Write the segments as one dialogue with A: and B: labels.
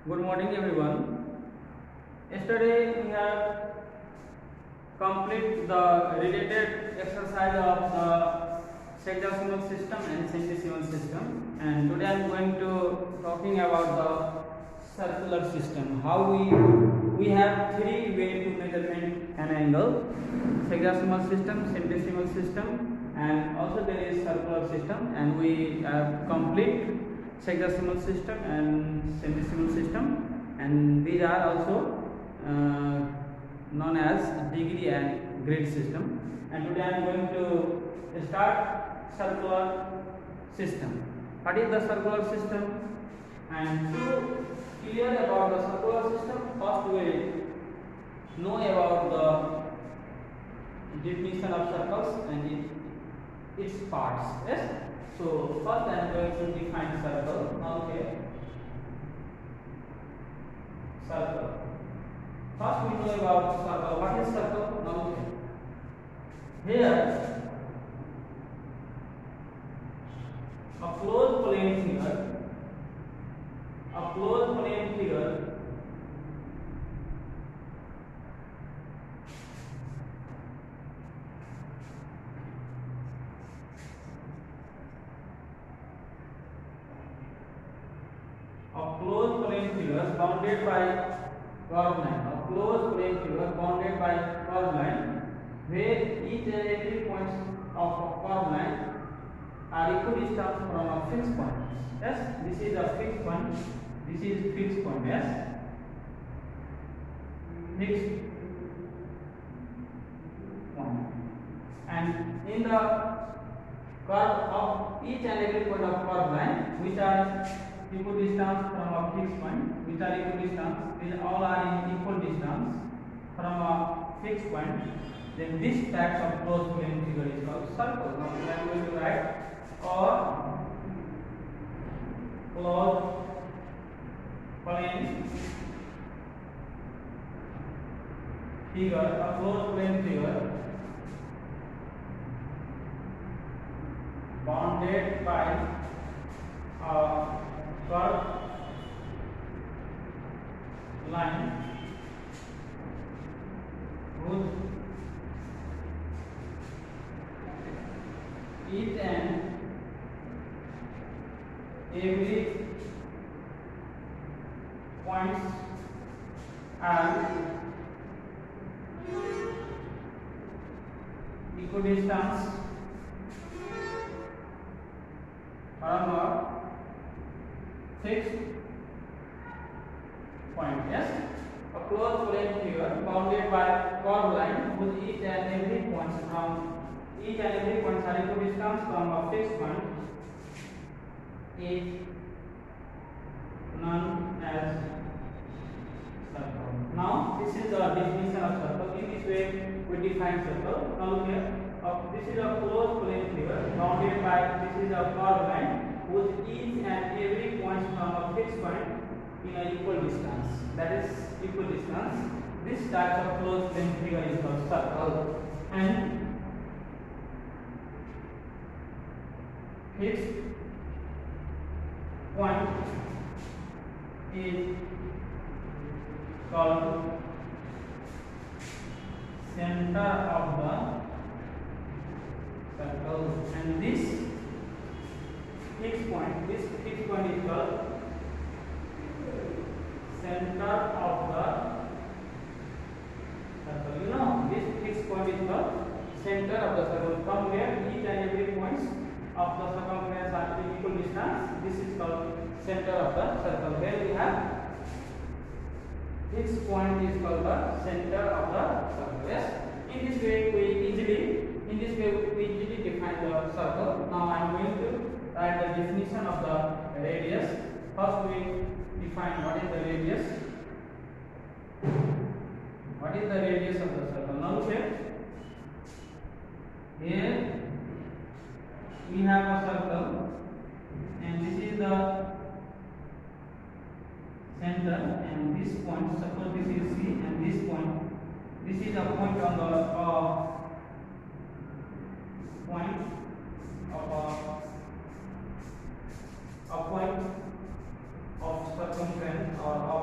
A: Good morning, everyone. Yesterday we have completed the related exercise of the sexagesimal system and centesimal system, and today I am going to talking about the circular system. How we have three way to measurement an angle: sexagesimal system, centesimal system, and also there is circular system. And we have complete sexagesimal system and centesimal system, and these are also known as degree and grid system. And today I am going to start circular system. What is the circular system? And to clear about the circular system, first we know about the definition of circles and its parts. Yes. So first I am going to define circle. Okay. Circle. First we know about circle. What is circle? Now okay. Here a closed plane figure. A closed plane figure bounded by curved line. A closed plane figure bounded by curved line, where each and every points of a curved line are equidistant from a fixed point. Yes, this is a fixed point. This is fixed point. Yes, fixed point. And in the curve of each and every point of curved line, which are equal distance from a fixed point, which are equal distance, these all are in equal distance from a fixed point, then this type of closed plane figure is called circle. Now I am going to write or closed plane figure, a closed plane figure bounded by a curved line whose each and every points are equidistant from a fixed point. Yes, a closed plane figure bounded by curved line whose each and every points are equidistant from a fixed point is known as circle. Now this is the definition of circle. In this way we define circle. Now look here. This is a closed plane figure bounded by, this is a curved line whose each and every point from a fixed point in an equal distance. That is equal distance. This type of closed plane figure is called circle. And fixed point is called center of the circle, and this fixed point is called center of the circle. You know, this fixed point is called center of the circle, from where each and every points of the circumference are equal distance. This is called center of the circle. Where we have fixed point is called the center of the circle. Yes. In this way we easily define the circle. Now I am going to write the definition of the radius. First we define what is the radius. What is the radius of the circle? Now look here. Here we have a circle, and this is the center, and this point, suppose this is C, and this point, this is a point on the point of a point of circumference or of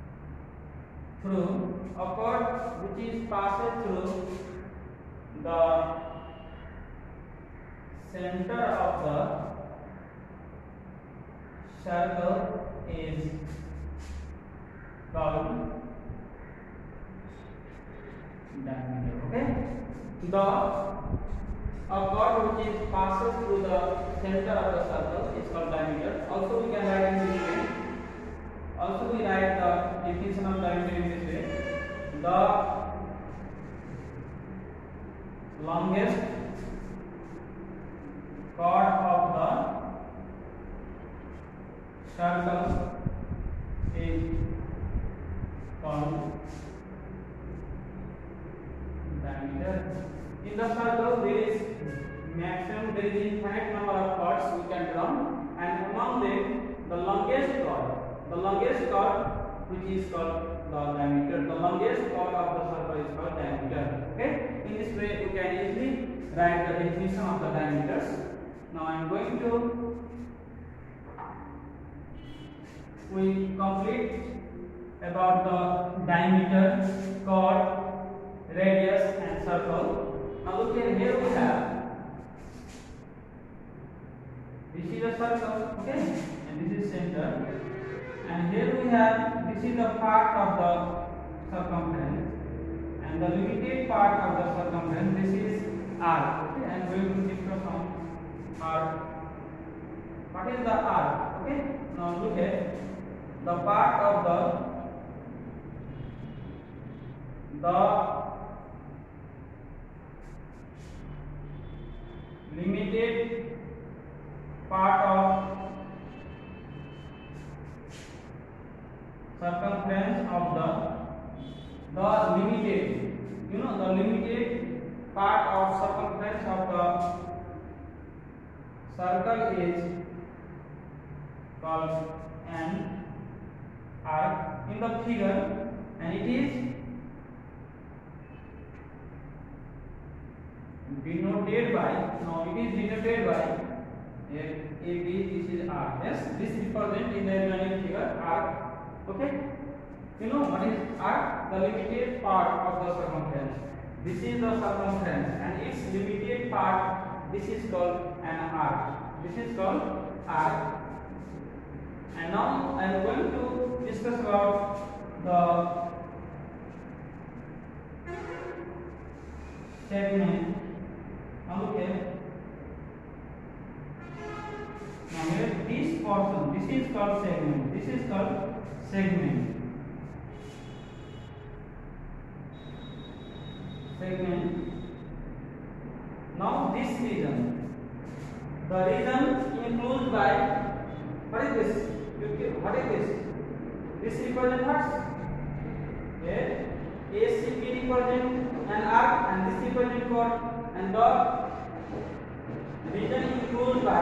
A: through a chord which is passed through the center of the circle is called diameter. Okay, the a chord which is passes through the center of the circle is called diameter. Also we can write in this way. Also we write the definition of diameter in this way: the longest chord of the circle is called diameter. In the circle there is infinite number of chords we can draw, and among them the longest chord which is called the diameter. The longest chord of the circle is called diameter. Okay, in this way you can easily write the definition of the diameters. Now I am going to complete about the diameter, chord, radius and circle. Now look here we have, this is a circle, okay, and this is center, and here we have, this is the part of the circumference, and the limited part of the circumference, this is arc. Okay, I am going to discuss on arc. What is the arc? Okay, now look at the part of the limited part of circumference of the limited, the limited part of circumference of the circle is called an arc in the figure, and it is denoted by, AB, this is arc. Yes, this represents in the imaginary figure arc. Okay, what is arc? The limited part of the circumference. This is the circumference, and its limited part, this is called an arc. This is called arc. And now I am going to discuss about the segment. Now look here. Now here this portion, this is called segment. This is called segment. Now this region, the region includes by, what is this? What is this? This represents what? Here ACP represents an arc, and this represents chord, and the region includes by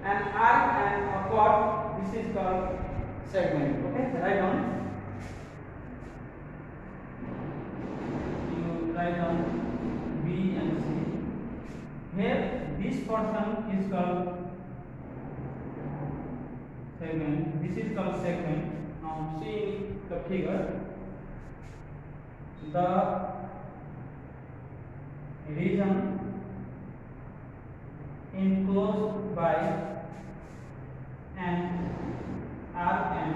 A: an arc and a chord. This is called segment. Okay, write down. You write down B and C. Here this portion is called segment. This is called segment. Now see the figure. The region enclosed by an arc and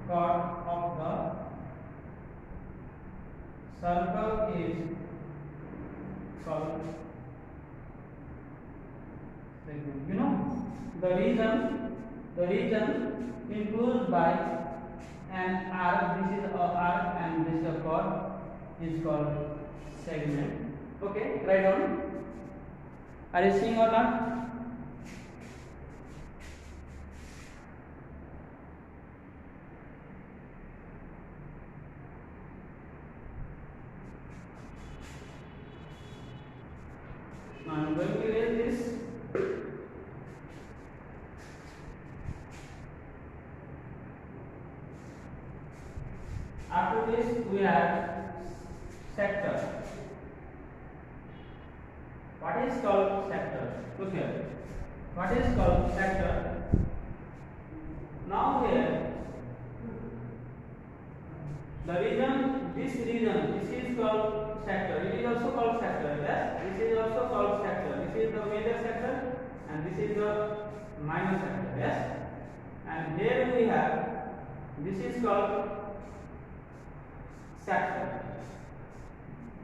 A: chord of the circle is called segment. The region enclosed by an arc, this is a arc and this is a chord, is called segment. Okay, write down. Are you seeing or not? Now I am going to erase this. After this we have sector. What is called sector? Look here. What is called sector? Now here the region, this is called sector. It is also called sector. Yes, this is also called sector. This is the major sector and this is the minor sector. Yes, and here we have, this is called sector.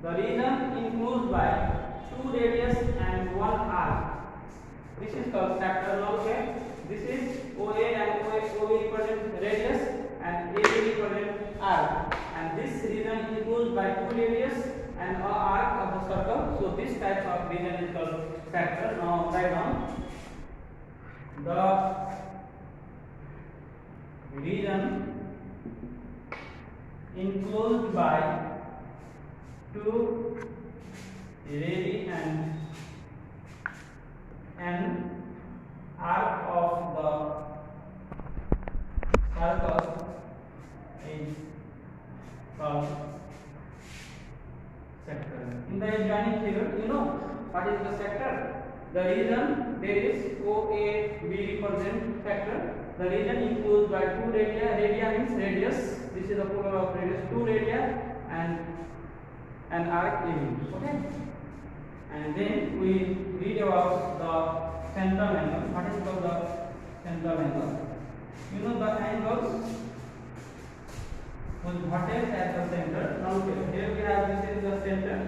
A: The region includes by 2 radius and 1 arc. This is called sector. Now okay, this is OA and OB represent radius and AB represent arc, and this region includes by 2 radius and an arc of the circle. So this type of region is called sector. Now write down the region enclosed by 2 radii and an arc of the circle is called sector. In the adjoining figure, you know what is the sector? The region, there is OAB represent sector. The region includes by 2 radii. Radii means radius. This is the plural of radius. 2 radii and an arc AB. Okay. And then we read about the central angle. What is called the central angle? You know the angles with vertex at the center. Now here we have, this is the center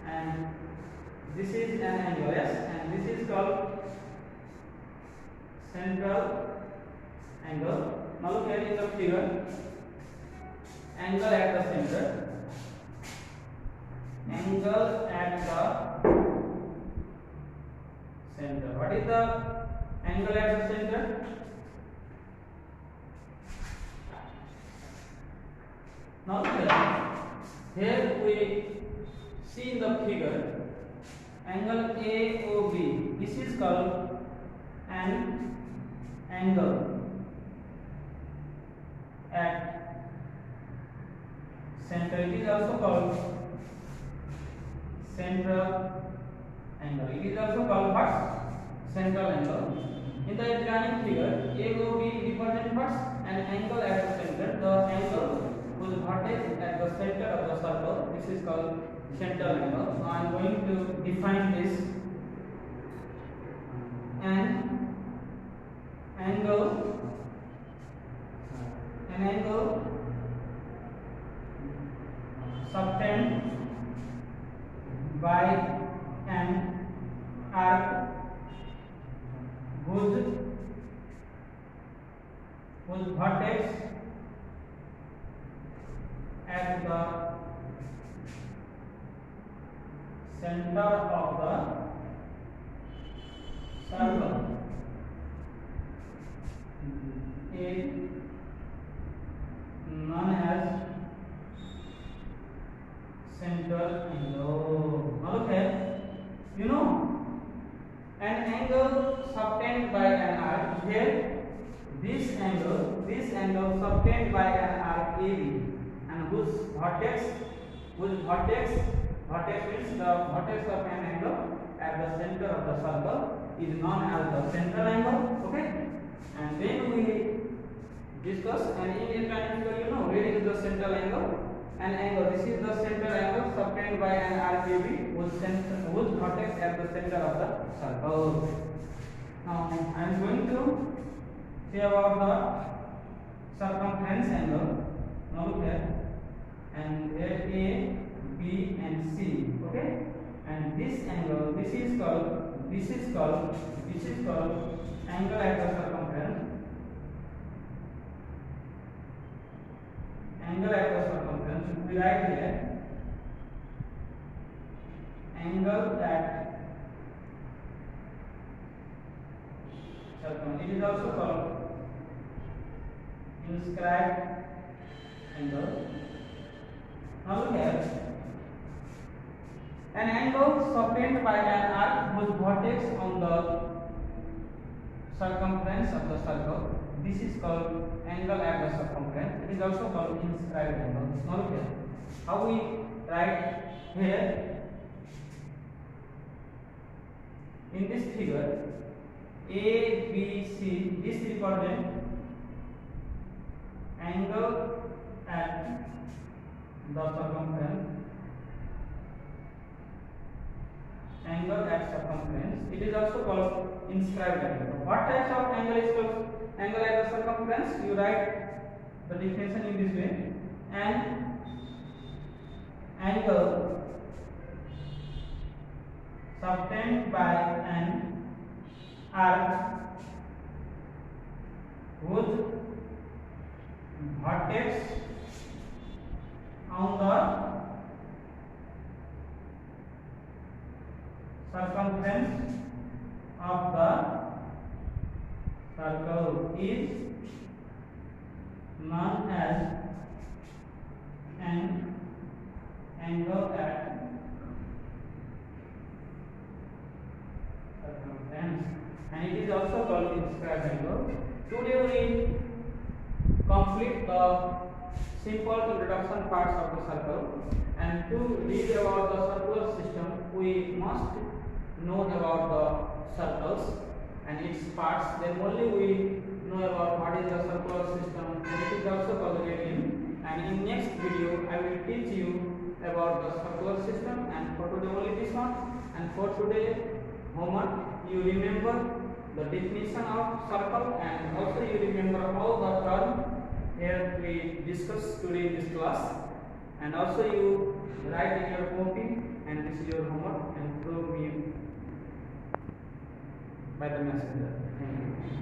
A: and this is an angle. Yes, and this is called central angle. Now look here in the figure, angle at the center. Angle at the center. What is the angle at the center? Now here we see in the figure angle AOB. This is called an angle at center. It is also called central angle. It is also called what? Central angle. In the adjoining figure, AOB represents what? An angle at the center. The angle whose vertex at the center of the circle. This is called central angle. Now I am going to define this. An angle subtended by an arc whose vertex at the center of the circle is known as central angle. Now look here, you know, an angle subtended by an arc. Here, this angle subtended by an arc AB, and whose vertex means the vertex of an angle at the center of the circle is known as the central angle. Okay, and then we discuss, and in a triangle, you know, where is the central angle? An angle. This is the central angle subtended by an arc AB whose vertex at the center of the circle. Now I am going to say about the circumference angle. Now look here, and here A, B, and C. Okay, and this angle, this is called angle at the circumference. Angle at the circumference. We write here angle at circumference. It is also called inscribed angle. Now look here, an angle subtended by an arc whose vertex on the circumference of the circle. This is called angle at the circumference. It is also called inscribed angle. Now look here, how we write here in this figure, A, B, C. This represent angle at the circumference, angle at circumference. It is also called inscribed angle. What types of angle is called angle at the circumference? You write the definition in this way: an angle subtended by an arc whose vertex on the circumference of the circle is known as an angle at circumference, and it is also called inscribed angle. Today we complete the simple introduction parts of the circle, and to read about the circular system we must know about the circles and its parts. Then only we know about what is the circular system, and it is also called radian. And in next video I will teach you about the circular system, and for today only this one. And for today homework, you remember the definition of circle, and also you remember all the term here we discussed today in this class, and also you write in your copy, and this is your homework, and prove me by the messenger. Thank you.